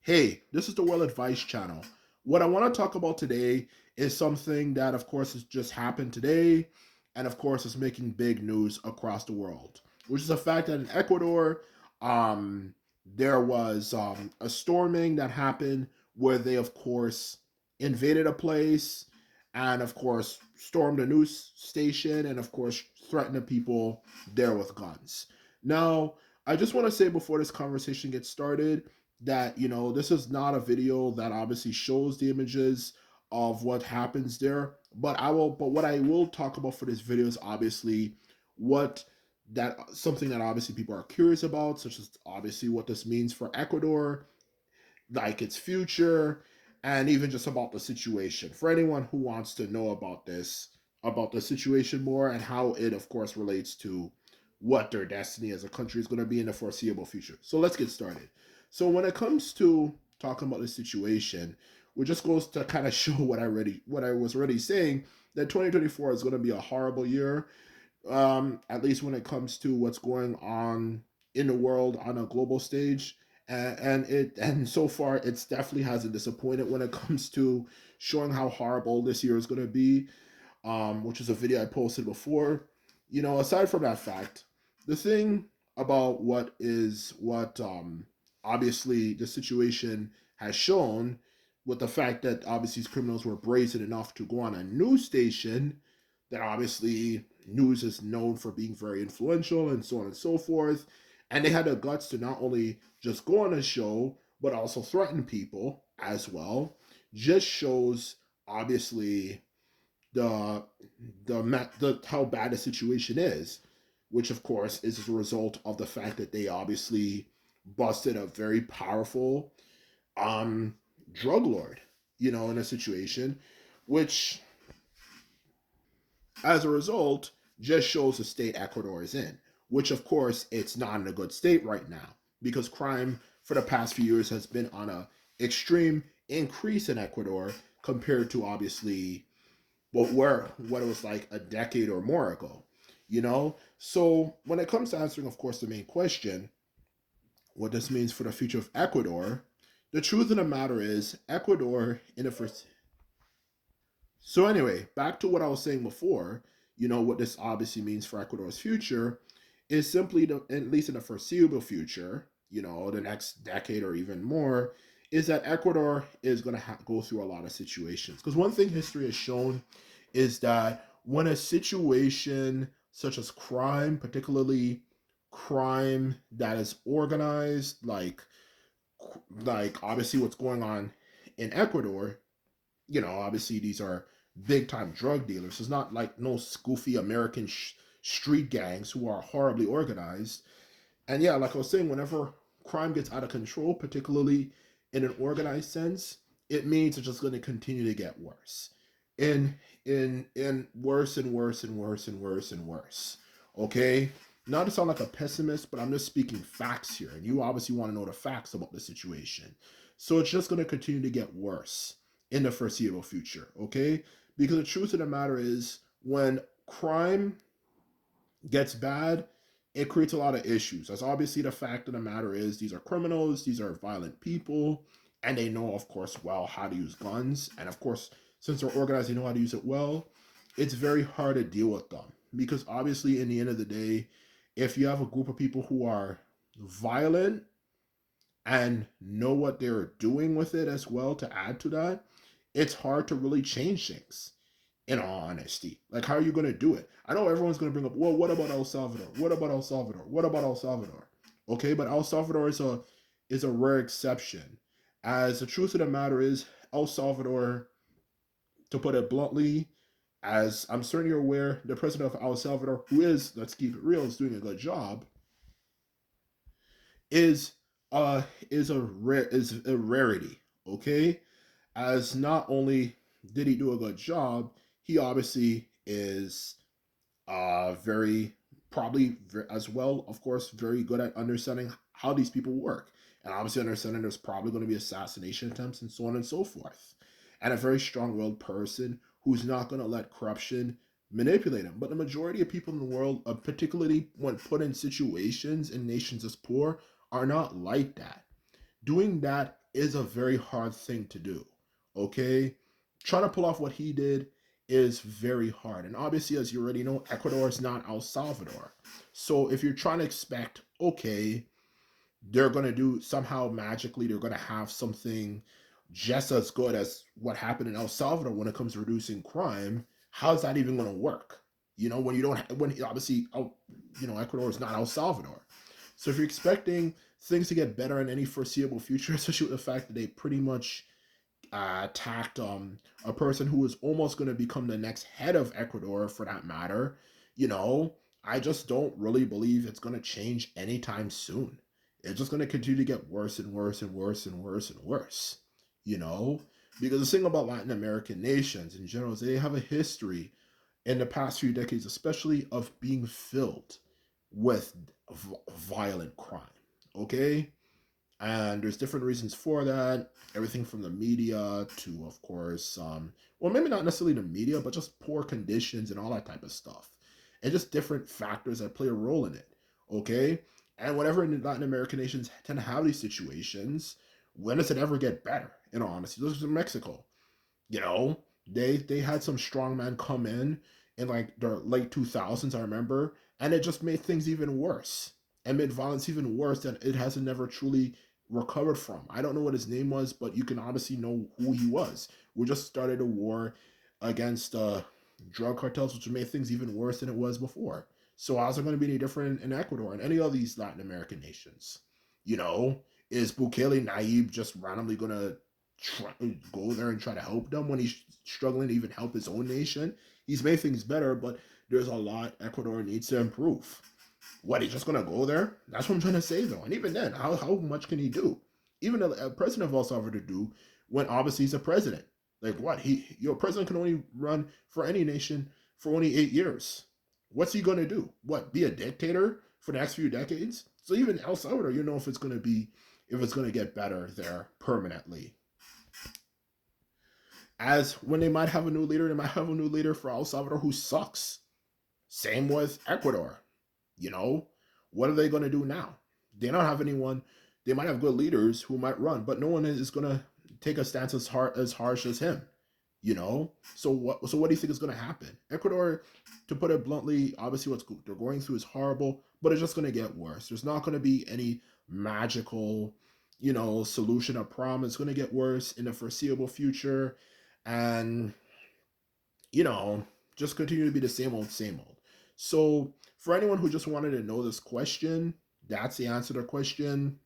Hey, this is the World Advice Channel. What I want to talk about today is something that, of course, has just happened today, and of course, is making big news across the world, which is the fact that in Ecuador, there was a storming that happened where they, of course, invaded a place and, of course, stormed a news station and, of course, threatened the people there with guns. Now, I just want to say before this conversation gets started that this is not a video that obviously shows the images of what happens there, but what I will talk about for this video is obviously what that something that obviously people are curious about, such as obviously what this means for Ecuador, like its future, and even just about the situation for anyone who wants to know about this, about the situation more, and how it of course relates to what their destiny as a country is going to be in the foreseeable future. So let's get started. So when it comes to talking about the situation, it just goes to kind of show what I was already saying, that 2024 is going to be a horrible year, at least when it comes to what's going on in the world on a global stage. And so far it's definitely hasn't disappointed when it comes to showing how horrible this year is going to be, which is a video I posted before. Aside from that fact, the thing about what obviously the situation has shown, with the fact that obviously these criminals were brazen enough to go on a news station that obviously news is known for being very influential and so on and so forth, and they had the guts to not only just go on a show but also threaten people as well, just shows obviously the the how bad the situation is, which of course is as a result of the fact that they obviously busted a very powerful um drug lord, in a situation, which as a result just shows the state Ecuador is in, which of course it's not in a good state right now because crime for the past few years has been on a extreme increase in Ecuador compared to obviously what it was like a decade or more ago. So when it comes to answering, of course, the main question, what this means for the future of Ecuador, the truth of the matter is Ecuador in the first. So anyway, back to what I was saying before. What this obviously means for Ecuador's future is simply, at least in the foreseeable future, the next decade or even more, is that Ecuador is going to go through a lot of situations. Because one thing history has shown is that when a situation such as crime, particularly crime that is organized, like obviously what's going on in Ecuador, obviously these are big time drug dealers. It's not like no goofy American street gangs who are horribly organized. And yeah, like I was saying, whenever crime gets out of control, particularly in an organized sense, it means it's just going to continue to get worse, and in worse and worse and worse and worse and worse. Okay, not to sound like a pessimist, but I'm just speaking facts here, and you obviously want to know the facts about the situation. So it's just going to continue to get worse in the foreseeable future. Okay, because the truth of the matter is, when crime gets bad, it creates a lot of issues. That's obviously the fact of the matter is these are criminals, these are violent people, and they know, of course, well how to use guns. And of course, since they're organized, they know how to use it well. It's very hard to deal with them because obviously, in the end of the day, if you have a group of people who are violent and know what they're doing with it as well to add to that, it's hard to really change things, in all honesty. Like, how are you going to do it? I know everyone's going to bring up, well, what about El Salvador? What about El Salvador? What about El Salvador? Okay, but El Salvador is a rare exception. As the truth of the matter is, El Salvador, to put it bluntly, as I'm certain you're aware, the president of El Salvador, who is, let's keep it real, is doing a good job, is uh is a rarity. Okay, as not only did he do a good job, he obviously is very probably as well, of course, very good at understanding how these people work, and obviously understanding there's probably going to be assassination attempts and so on and so forth, and a very strong-willed person who's not going to let corruption manipulate him. But the majority of people in the world, particularly when put in situations in nations as poor, are not like that. Doing that is a very hard thing to do. Okay? Trying to pull off what he did is very hard. And obviously, as you already know, Ecuador is not El Salvador. So if you're trying to expect, okay, they're going to do somehow magically, they're going to have something just as good as what happened in El Salvador when it comes to reducing crime, how's that even going to work? You know, when you don't, when obviously, Ecuador is not El Salvador. So if you're expecting things to get better in any foreseeable future, especially with the fact that they pretty much attacked a person who was almost going to become the next head of Ecuador, for that matter, you know, I just don't really believe it's going to change anytime soon. It's just going to continue to get worse and worse and worse and worse and worse, you know, because the thing about Latin American nations in general is they have a history in the past few decades, especially of being filled with violent crime. Okay, and there's different reasons for that. Everything from the media to, of course, well, maybe not necessarily the media, but just poor conditions and all that type of stuff, and just different factors that play a role in it. Okay, and whenever Latin American nations tend to have these situations, when does it ever get better? In all honesty, this is in Mexico. You know, they had some strongmen come in like the late 2000s, I remember, and it just made things even worse and made violence even worse that it hasn't never truly recovered from. I don't know what his name was, but you can obviously know who he was. We just started a war against drug cartels, which made things even worse than it was before. So how's it going to be any different in Ecuador and any of these Latin American nations? You know, is Bukele naive just randomly going to try, go there and try to help them when he's struggling to even help his own nation? He's made things better, but there's a lot Ecuador needs to improve. What, he's just gonna go there? That's what I'm trying to say though. And even then, how much can he do? Even a president of El Salvador to do when obviously he's a president. Like what? Your president can only run for any nation for only 8 years. What's he gonna do? What? Be a dictator for the next few decades? So even El Salvador, you know if it's gonna get better there permanently. As when they might have a new leader, they might have a new leader for El Salvador who sucks. Same with Ecuador. You know, what are they going to do now? They don't have anyone. They might have good leaders who might run, but no one is going to take a stance as harsh as him. You know, so what? So what do you think is going to happen? Ecuador, to put it bluntly, obviously what they're going through is horrible, but it's just going to get worse. There's not going to be any magical, solution or problem. It's going to get worse in the foreseeable future, and you know, just continue to be the same old, same old. So, for anyone who just wanted to know this question, that's the answer to the question.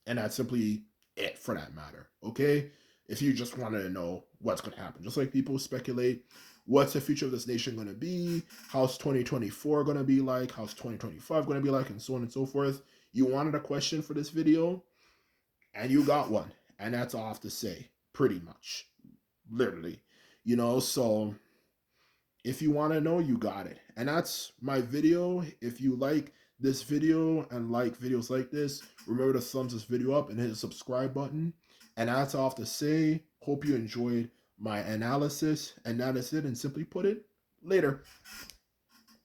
And that's simply it for that matter. Okay? If you just wanted to know what's going to happen, just like people speculate what's the future of this nation going to be, how's 2024 going to be like, how's 2025 going to be like, and so on and so forth. You wanted a question for this video, and you got one. And that's all I have to say, pretty much. Literally. So if you want to know, you got it. And that's my video. If you like this video and like videos like this, remember to thumbs this video up and hit the subscribe button. And that's all I have to say. Hope you enjoyed my analysis. And that is it. And simply put it, later.